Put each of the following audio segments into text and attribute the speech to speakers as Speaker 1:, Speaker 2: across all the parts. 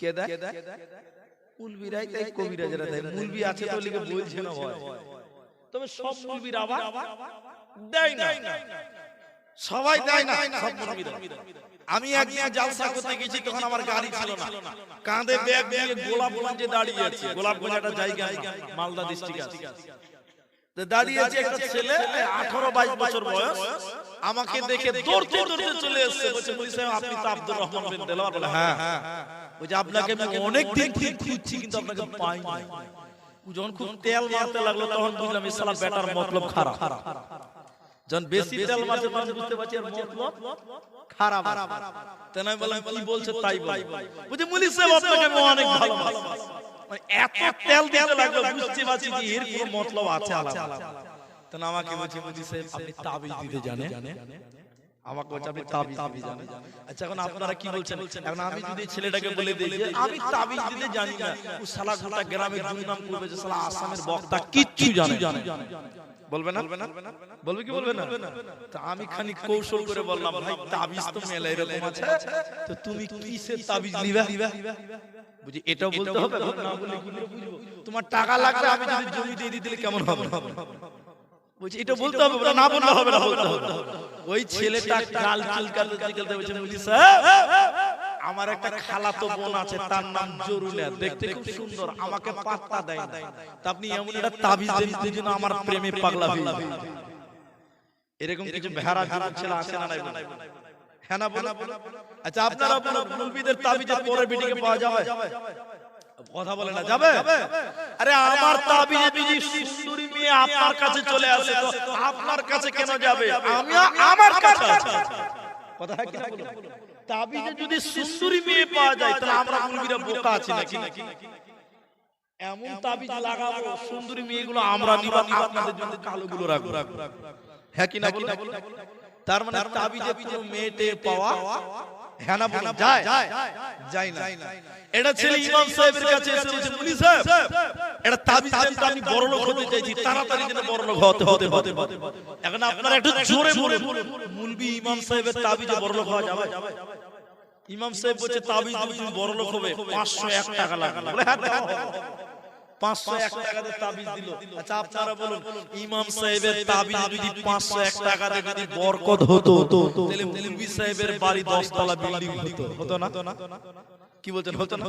Speaker 1: কে দেয়? মুলবিরাই তাই কবিরাজরা দেয়। মুলবি আছে তো লিখে বলছে না ভয়, তবে সব মুলবির আবার দেয় না, সবাই দেয় না, সব মুলবিরা। আমি একদিন জালসা করতে গেছি, তখন আমার গাড়ি ছিল না, কাঁধে ব্যাগ নিয়ে গোলাপগঞ্জে দাঁড়িয়ে আছে। গোলাপগঞ্জ একটা জায়গা মালদা ডিস্ট্রিক্ট আছে। দাঁড়িয়ে আছে একটা ছেলে 18-22 বছর বয়স, আমাকে দেখে দৌড়তে দৌড়তে চলে এসেছে। বলছে মুফতি সাহেব আপনি তো আব্দুর রহমান বিন দেলাওয়ার? বলে হ্যাঁ। বলছে আপনাকে আমি অনেক দিন থেকে খুঁজছি কিন্তু আপনাকে পাইনি। যখন খুব তেল মারতে লাগলো তখন বুঝলাম এই শালা বেটার মতলব খারাপ। যখন বেশি তেল মারতে তখন বুঝতে পারছি এর মতলব খারাপ। তাই আমি বললাম কি বলছে তাই বল। বলছে মুফতি সাহেব আপনাকে আমি অনেক ভালোবাসি। মানে এত তেল দিতে লাগলো, বুঝতে পারছি যে এর কোনো মতলব আছে আলাদা। তখন আমাকে বলছে মুফতি সাহেব আপনি তাবিজ দিতে জানেন? আমাকে বলছে আপনি তাবিজ দিতে জানেন? আচ্ছা এখন আপনারা কি বলছেন? এখন আমি যদি ছেলেটাকে বলে দেই যে আমি তাবিজ দিতে জানি না, ও শালা গোটা গ্রামে দুর্নাম করবে যে শালা আসামের বক্তা কিচ্ছু জানে না, বলবে না? বলবে কি বলবে না? তো আমি খানিক কৌশল করে বললাম ভাই তাবিজ তো মেলা এরকম আছে, তো তুমি কিসের তাবিজ নিবা? বুঝি এটাও বলতে হবে, না বলে কি করে বুঝবো? তোমার টাকা লাগবে, আমি যদি জমি দিয়ে দিই তাহলে কেমন হবে? বলছি এটা বলতে হবে, না বললে হবে না, বলতে হবে। ওই ছেলেটা গাল চুলকাতে চুলকাতে বলছে মুফতি সাহেব আমার একটা খালাতো বোন আছে, তার নাম জরুনা, দেখতে খুব সুন্দর, আমাকে পাত্তা দেয় না, তা আপনি এমন একটা তাবিজ দেন যেন আমার প্রেমে পাগলা হয়ে যায়। এরকম কিছু ভেড়া ছেলে আছে না নাই? হ্যাঁ না বলো? আচ্ছা আপনারা বলুন মুলবিদের তাবিজের পরে বিটিকে পাওয়া যাবে? কথা বলে না যাবে? আরে আমার তাবিজে যদি সুন্দরী মেয়ে আপনার কাছে চলে আসে তো আপনার কাছে কেন যাবে? আমি আমার কাছে আছে। কথা কি না বলো? তাবিজে যদি সুন্দরী মেয়ে পাওয়া যায় তাহলে আমরা মুলবিরা বোকা আছি নাকি? এমন তাবিজ লাগাবো সুন্দরী মেয়েগুলো আমরা নিব, আপনাদের জন্য কালোগুলো রাখবো। হ্যাঁ কি না বলো? তার মানে তাবিজে কোনো মেয়েটে পাওয়া হ্যাঁ না বলো যায়? যায় না। এটা ছেলে ইমাম সাহেবের কাছে এসে বলছে মুফতি সাহেব এটা তাবিজ দেন তো, আমি বড় লোক হতে চাইছি, তাড়াতাড়ি যেন বড় লোক হতে। এখন আপনারা একটু জোরে বলুন মুলবি ইমাম সাহেবের তাবিজে বড় লোক হওয়া যাবে? ইমাম সাহেব বলছে তাবিজ দিলে তুমি বড় লোক হবে, 501 টাকা লাগবে। বলে হ্যাঁ 501 টাকাতে তাবিজ দিল। আচ্ছা আপনারা বলুন ইমাম সাহেবের তাবিজ যদি 501 টাকাতে যদি বরকত হতো তাহলে মুলবি সাহেবের বাড়ি 10 তলা বিল্ডিং হতো না? কি বলছেন? হতো না?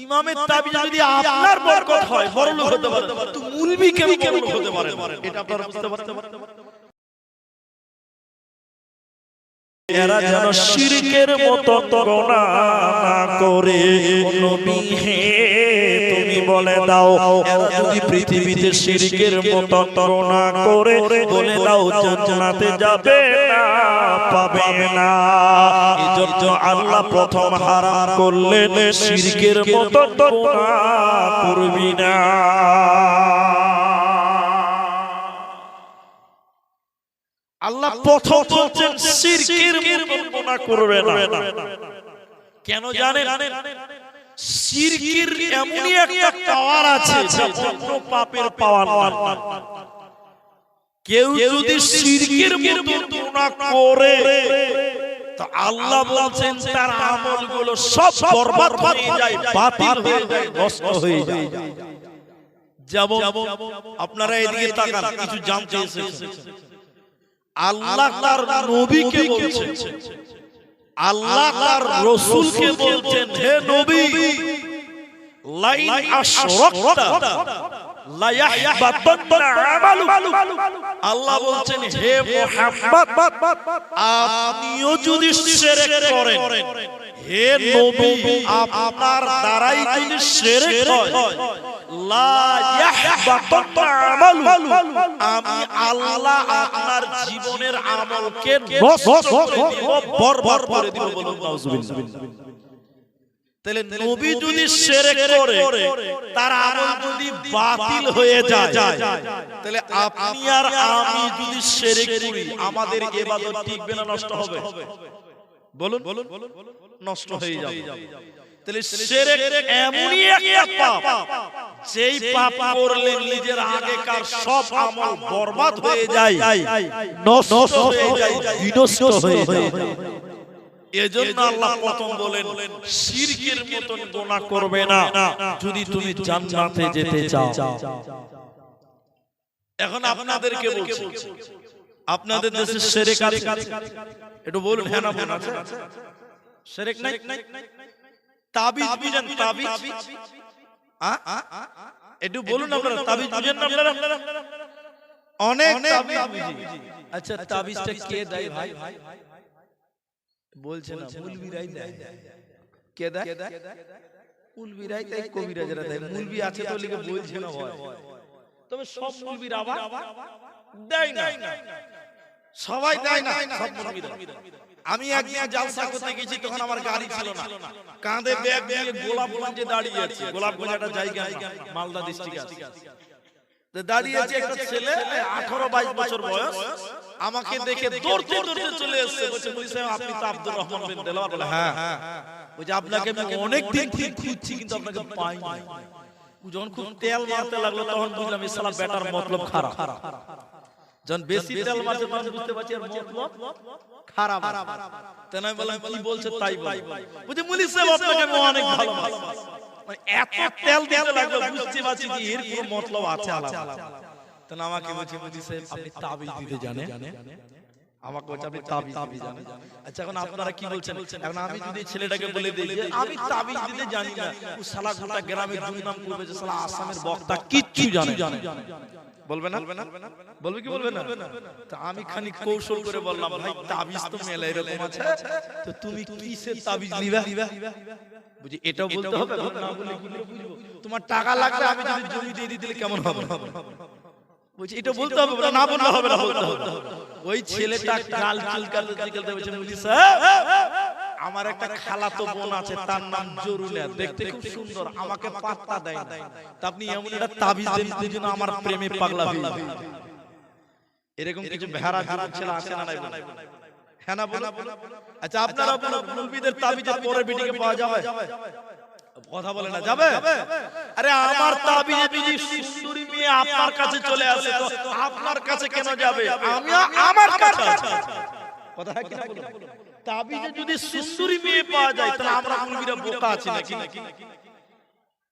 Speaker 1: ইমামের তাবিজ যদি আপনার বরকত হয় বড় লোক হতে পারে, তো মুলবি কেন বড় লোক হতে পারে? এটা আপনারা বুঝতে পারছেন?
Speaker 2: এরা যেন শিরকের মতো গুনাহ না করে। নবী হে তুমি বলে দাও এরা যদি পৃথিবীতে শিরকের মতো গুনাহ করে বলে দাও জান্নাতে যাবে না, পাবে না। এজন্য আল্লাহ প্রথম হারাম করলেন শিরকের মতো গুনাহ করবি না।
Speaker 1: আল্লাহ প্রথম বলছেন শিরকের মতো গুনাহ করবে না। কেন জানেন? শিরকের এমনই একটা পাওয়ার আছে যা অন্য পাপের পাওয়ার না। কেউ যদি শিরকের মতো গুনাহ করে তো আল্লাহ বলছেন তার আমলগুলো সব বরবাদ হয়ে যায়, বাতিল হয়ে যায়, নষ্ট হয়ে যায়। যেমন আপনারা এদিকে তাকান, কিছু জানতে এসেছেন। আল্লাহ তার নবীকে বলছেন, আল্লাহ তার রাসূলকে বলছেন হে নবী লাইন আশরাকতা লা ইয়াহবাতান্না আমালুক। আল্লাহ বলছেন হে মুহাম্মদ আপনিও যদি শিরক করেন, হে নবী আপনার দ্বারাই যদি শিরক হয় লা ইয়াহবাতান্না আমালুক, আমি আল্লাহ আপনার জীবনের আমলকে নষ্ট করে দিব, বরবাদ করে দিব। বলুন নাউজুবিল্লাহ। তাহলে নবী যদি শিরক করে তার আমল যদি বাতিল হয়ে যায়, তাহলে আপনি আর আমি যদি শিরক করি আমাদের ইবাদত টিকবে না নষ্ট হবে? বলুন নষ্ট হয়ে যাবে। তাহলে শিরক এমনই একটা পাপ যেই পাপ করলে নিজের আগেকার সব আমল বরবাদ হয়ে যায়, নষ্ট হয়ে যায়, বিনষ্ট হয়ে যায়।
Speaker 2: এজন্য আল্লাহ প্রথম বলেন শিরকের মতন গুনাহ করবে না যদি তুমি জান্নাতে যেতে চাও। এখন আপনাদেরকে বলছি, আপনাদের দেশে শিরক আছে? একটু বলুন হ্যাঁ না বলুন। আছে শিরক নাই? তাবিজ বুঝেন? তাবিজ একটু বলুন আপনারা, তাবিজ বুঝেন না আপনারা? অনেক তাবিজ বুঝি। আচ্ছা তাবিজটা কে দেয় ভাই? বলছে না, মুলবিরাই দেয়। কে দেয়? মুলবিরাই দেয়, কবিরাজরা দেয়। মুলবি আছে তো লিখে বলছে না ভাই, তবে সব মুলবির আবার দেয় না, সবাই দেয় না, সব মুলবিরা। আমি একদিন জালসা করতে গেছি, তখন আমার গাড়ি ছিল না, কাঁধে ব্যাগ নিয়ে গোলাপগঞ্জে দাঁড়িয়ে আছি। গোলাপগঞ্জ একটা জায়গা মালদা ডিস্ট্রিক্টে আছে। দাঁড়িয়ে আছে একটা ছেলে 18-22 বছর বয়স, আমাকে দেখে দৌড়তে দৌড়তে চলে এসেছে। বলছে মুফতি সাহেব আপনি তো আব্দুর রহমান বিন দেলাওয়ার? বলে হ্যাঁ। বলছে আপনাকে আমি অনেক দিন থেকে খুঁজছি কিন্তু আপনাকে পাইনি। যখন খুব তেল মারতে লাগলো তখন বুঝলাম এই শালা বেটার মতলব খারাপ। যখন বেশি তেল মারতে তখন বুঝতে পারছি এর মতলব খারাপ। তাই আমি বললাম কি বলছে তাই বল। বলছে মুফতি সাহেব আপনাকে আমি অনেক ভালোবাসি। মানে এত তেল দিতে লাগলো, বুঝতে পারছি কি এর কোনো মতলব আছে আলাদা। তখন আমাকে বলছে মুফতি সাহেব আপনি তাবিজ দিতে জানেন? আমাকে বলছে আপনি তাবিজ দিতে জানেন? আচ্ছা এখন আপনারা কি বলছেন? এখন আমি যদি ছেলেটাকে বলে দেই যে আমি তাবিজ দিতে জানি না, ও শালা গোটা গ্রামে দুর্নাম করবে যে শালা আসামের বক্তা কিচ্ছু জানে। বলবে না? বলবে কি বলবে না? তো আমি খানিক কৌশল করে বললাম ভাই তাবিজ তো মেলা এরকম আছে, তো তুমি কিসের তাবিজ নিবা? বুঝি এটাও বলতে হবে? না বলে কি বুঝবো? তোমার টাকা লাগবে, আমি যদি জমি দিয়ে দিলে কেমন হবে? বলছি এটা বলতে হবে না বললে হবে না, বলতে হবে। ওই ছেলেটা গাল চুলকাতে চুলকাতে বলছে মুফতি সাহেব আমার একটা খালাতো বোন আছে, তার নাম জরুনা, দেখতে খুব সুন্দর, আমাকে পাত্তা দেয় না, তা আপনি এমন একটা তাবিজ দেন যেন আমার প্রেমে পাগলা হয়ে যায়। এরকম কিছু ভেড়া ছেলে আছে না নাই? হ্যাঁ না বলো? আচ্ছা আপনারা বলুন মুলবিদের তাবিজের পরে বিটিকে পাওয়া যাবে? কথা বলে না যাবে? আরে আমার তাবিজে যদি সুন্দরী মেয়ে আপনার কাছে চলে আসে তো আপনার কাছে কেন যাবে? আমি আমার কাছে আছে। কথা কি না বলুন? তাবিজে যদি সুন্দরী মেয়ে পাওয়া যায় তাহলে আমরা মুলবিরা বোকা আছি নাকি?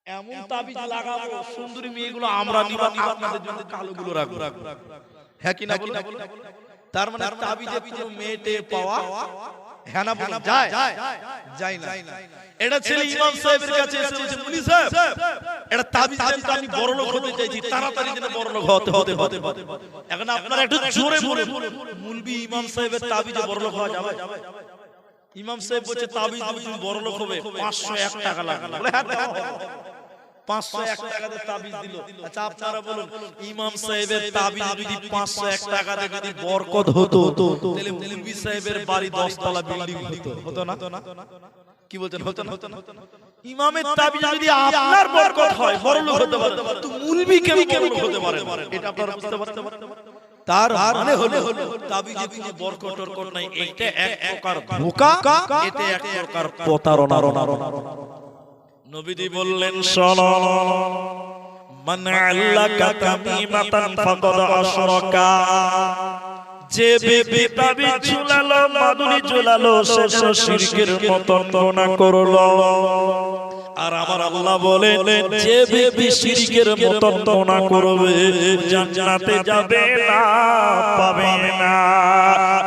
Speaker 2: এমন তাবিজ লাগাবো সুন্দরী মেয়েগুলো আমরা নিব, আপনাদের জন্য কালোগুলো রাখবো। হ্যাঁ কি না বলুন? তার মানে তাবিজে কোনো মেয়েটে পাওয়া হ্যাঁ না বলুন যায়? যায় না। এটা ছেলে ইমাম সাহেবের কাছে এসে বলছে মুফতি সাহেব এটা তাবিজ দেন তো, আমি বড় লোক হতে চাইছি, তাড়াতাড়ি যেন বড় লোক হতে। এখন আপনারা একটু জোরে বলুন মুলবি ইমাম সাহেবের তাবিজে বড় লোক হওয়া যাবে? ইমাম সাহেব বলছে তাবিজ তুমি বড় লোক হবে 501 টাকা লাগবে। বলে হ্যাঁ 501 টাকাতে তাবিজ দিল। আচ্ছা আপনারা বলুন ইমাম সাহেবের তাবিজ যদি 501 টাকাতে যদি বরকত হতো তাহলে মুলবি সাহেবের বাড়ি 10 তলা বিল্ডিং হতো না? কি বলছেন? হতো না? ইমামের তাবিজ যদি আপনার বরকত হয় বড় লোক হতে পারে, তো মুলবি কেন বড় লোক হতে পারে? এটা আপনারা বুঝতে পারছেন? তার মানে হলো তাবিজে কোনো বরকত টরকত নাই, এইটা এক প্রকার ধোঁকা, এটা এক প্রকার প্রতারণা। নবীজি বললেন শোনো মান আল্লাকা তামিমাতান ফাকাদ আশরাকা, যে ব্যক্তি তাবিজ ঝুলালো মাদুলি ঝুলালো সে শিরকের মতন গুনাহ করলো। আর আমার আল্লাহ বলেন যে ব্যক্তি শিরকের মতন গুনাহ করবে জান্নাতে যাবে না, পাবে না।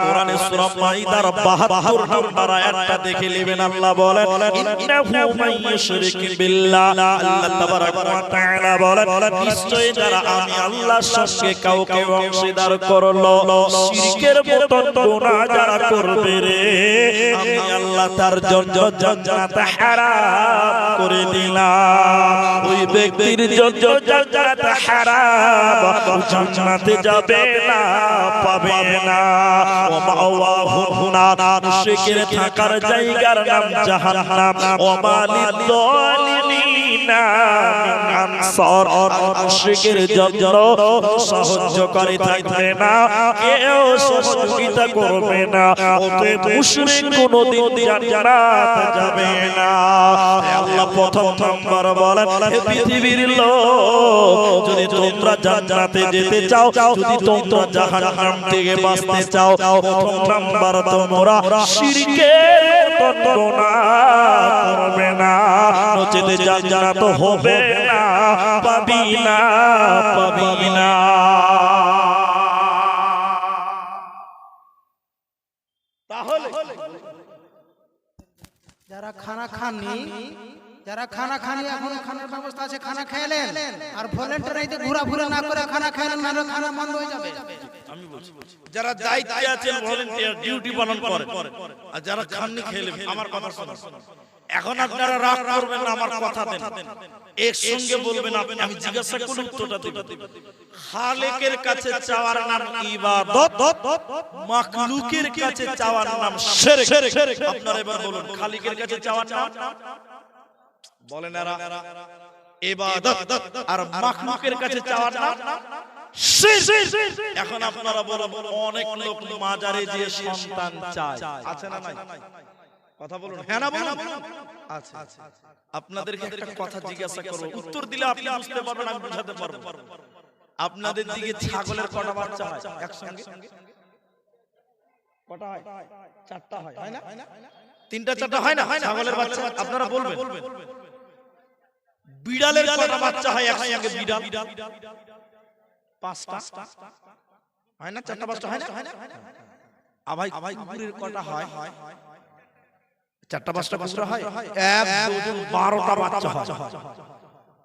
Speaker 2: কোরআনে সূরা মাইদার 72 নম্বর আয়াতটা দেখে নেবেন। আল্লাহ বলেন ইন্নাহু মাইয়ুশরিক বিল্লাহ, আল্লাহ তাবারাকা ওয়া তাআলা বলেন নিশ্চয়ই যারা আমি আল্লাহর সঙ্গে কাউকে অংশীদার করলো, শিরকের মতন গুনাহ যারা করবে রে, আমি আল্লাহ তার জন্য জান্নাত হারাম করে দিলাম। ওই ব্যক্তির জন্য জান্নাত হারাম, জান্নাতে যাবে না, পাবে না। ওয়া মাওয়াহু নার, শিরকের থাকার জায়গার নাম জাহান্নাম। ওয়া মালিল যালিমিনা মিন আনসার, শিরকের জন্য সাহায্যকারী থাকবে না, কেউ সহযোগিতা করবে না। অতএব মুশরিক কোনদিন জান্নাত যাবে না। আল্লাহ প্রথম নাম্বার বলেন হে পৃথিবীর লোক যদি তোমরা জান্নাতে যেতে চাও যদি তোমরা জাহান্নাম থেকে বাঁচতে চাও প্রথম নাম্বার তোমরা শিরকের গুনাহ করবে না নচেতে জান্নাত হবে না পাবি না পাবি না
Speaker 1: তাহলে
Speaker 3: যারা খানা খাননি যারা খানা খানি এখন খানার ব্যবস্থা আছে খানা খেলেন আর ভলেন্টারিতে ঘোরাফেরা না করে খানা খেলেন না খানা বন্ধ হয়ে যাবে
Speaker 1: আমি বলছি যারা দায়িত্বে আছেন ভলান্টিয়ার ডিউটি পালন করেন আর যারা খাননি খেলে আমার কথা শুনুন এখন আপনারা রাগ করবেন না আমার কথা দেন একসঙ্গে বলবেন আমি জিজ্ঞাসা করলে উত্তরটা দিবেন খালেকের কাছে চাওয়ার নাম ইবাদত মাখলুকের কাছে চাওয়ার নাম শিরক আপনারা এবার বলুন খালিকের কাছে চাওয়ার নাম বলেন এরা ইবাদত আর মাখলুকের কাছে চাওয়ার নাম শিরক এখন আপনারা বলুন অনেক লোক মাজারে যে সন্তান চায় আছে না নাই কথা বলুন হ্যাঁ না বলুন আচ্ছা আপনাদেরকে একটা কথা জিজ্ঞাসা করব উত্তর দিলে আপনি বুঝতে পারবেন আমি বোঝাতে পারবো আপনাদের দিকে ছাগলের কটা বাচ্চা হয় একসঙ্গে কটা হয় চারটা হয় না তিনটা চারটা হয় না ছাগলের বাচ্চা আপনারা বলবেন বিড়ালের কটা বাচ্চা হয় একসঙ্গে বিড়াল পাঁচটা হয় না চারটা পাঁচটা হয় না আভাই কুকুরের কটা হয় চারটা পাঁচটা কুকুর হয় 1 2 12টা বাচ্চা হয়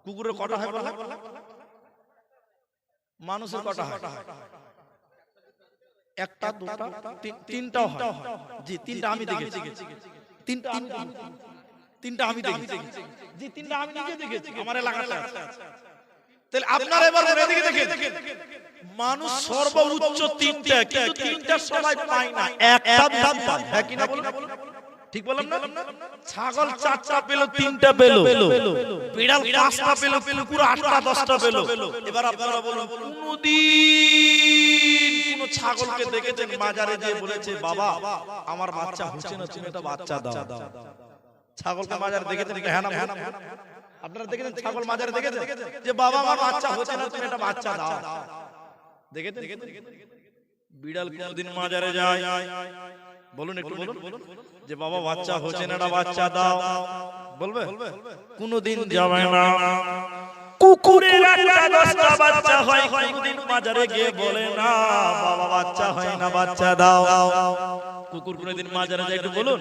Speaker 1: কুকুরের কটা হয় বলা মানুষের কটা হয় একটা দুটো তিনটাও হয় জি তিনটা আমি দেখেছি তিনটা আমি দেখেছি জি তিনটা আমি নিজে দেখেছি আমার এলাকাতে আছে তাহলে আপনারা এবার এদিকে দেখেন মানুষ সর্বোচ্চ তিনটা কিন্তু তিনটা সবাই পায় না একটা দাম পায় হ্যাঁ কি না বলুন ঠিক বললাম না ছাগল চারটা পেল তিনটা পেল বিড়াল পাঁচটা পেল কুকুর আটটা দশটা পেল এবার আপনারা বলুন কোনদিন কোন ছাগলকে দেখেছেন মাজারে যে বলেছে বাবা আমার বাচ্চা হচ্ছে না তুমি একটা বাচ্চা দাও ছাগলকে মাজারে দেখেছেন হ্যাঁ না আপনারা দেখেছেন ছাগল মাজারে দেখেছেন যে বাবা আমার বাচ্চা হচ্ছে না তুমি একটা বাচ্চা দাও দেখেছেন বিড়াল কোনদিন মাজারে যায় বলুন একটু বলুন যে বাবা বাচ্চা হচ্ছে না একটা বাচ্চা দাও বলবে কোনদিন যাবে না কুকুরের একটা দশটা বাচ্চা হয় কোনদিন মাজারে গিয়ে বলে না বাবা বাচ্চা হয় না বাচ্চা দাও কুকুর কোনদিন মাজারে যায় একটু বলুন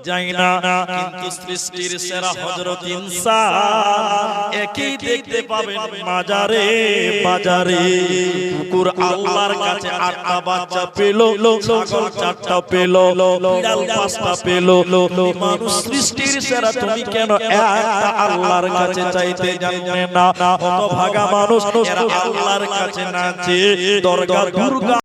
Speaker 1: যাই না কিন্তু সৃষ্টির সেরা হযরত ইনসান একই দেখতে পাবেন মাজারে বাজারে কুকুর আল্লাহর কাছে 8টা বাচ্চা পেল ছাগল 4টা পেল বিড়াল 5টা পেল মানুষ সৃষ্টির সেরা তুমি কেন একটা আল্লাহর কাছে চাইতে জানবে না হতভাগা মানুষ এরা আল্লাহর কাছে না চেয়ে দরগা দুর্গা